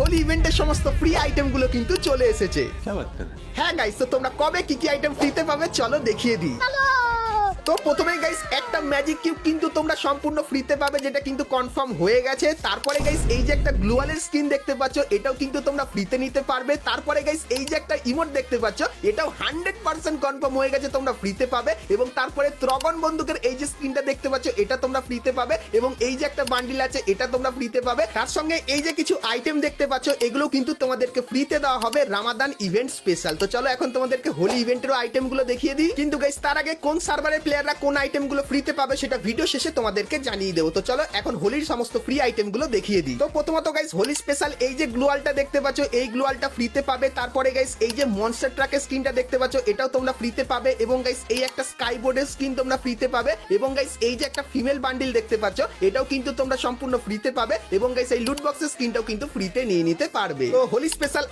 হোলি ইভেন্টের সমস্ত free item গুলো কিন্তু চলে এসেছে। क्या बात कर रहे हैं? হ্যাঁ গাইস, তো তোমরা কবে কি কি আইটেম ফ্রিতে পাবে চলো দেখিয়ে দিই। তো প্রথমে গাইস একটা ম্যাজিক কিউব কিন্তু তোমরা সম্পূর্ণ ফ্রিতে পাবে, যেটা কিন্তু কনফার্ম হয়ে গেছে। তারপরে গাইস এই যে একটা গ্লুয়ালের স্কিন দেখতে পাচ্ছ, এটাও কিন্তু তোমরা ফ্রিতে নিতে পারবে। তারপরে গাইস এই যে একটা ইমোট দেখতে পাচ্ছ, এটাও 100% কনফার্ম হয়ে গেছে, তোমরা ফ্রিতে পাবে। এবং তারপরে ত্রগন বন্দুকের এই যে স্কিনটা দেখতে পাচ্ছ, এটা তোমরা ফ্রিতে পাবে। এবং এই যে একটা বান্ডিল আছে, এটা তোমরা ফ্রিতে পাবে। তার সঙ্গে এই যে কিছু আইটেম দেখতে পাচ্ছ, এগুলো কিন্তু তোমাদেরকে ফ্রিতে দেওয়া হবে রামাদান ইভেন্ট স্পেশাল। তো চলো এখন তোমাদেরকে হোলি ইভেন্টেরও আইটেম গুলো দেখিয়ে দিই। কিন্তু গাইস তার আগে কোন সার্ভারের প্লেয়াররা কোন আইটেম গুলো ফ্রিতে পাবে সেটা ভিডিও শেষে তোমাদেরকে জানিয়ে দেবো। তো চলো এখন হোলির সমস্ত ফ্রি আইটেম গুলো দেখিয়ে দিই। তো প্রথমত গাইস হোলি স্পেশাল এই যে গ্লুয়ালটা দেখতে পাচ্ছ, এই গ্লুয়ালটা ফ্রিতে পাবে। তারপরে গাইস এই যে মনস্টার ট্রাকের স্কিনটা দেখতে পাচ্ছ, এটাও তোমরা ফ্রিতে পাবে। এবং গাইস এই একটা স্কাই বোর্ডের স্কিন তোমরা ফ্রিতে পাবে। এবং গাইস এই যে একটা ফিমেল বান্ডিল দেখতে পাচ্ছ, এটাও কিন্তু তোমরা সম্পূর্ণ ফ্রিতে পাবে। এবং গাইস এই লুট বক্সের স্কিনটাও কিন্তু ফ্রিতে নিয়ে নিতে পারবে। তো হোলি স্পেশাল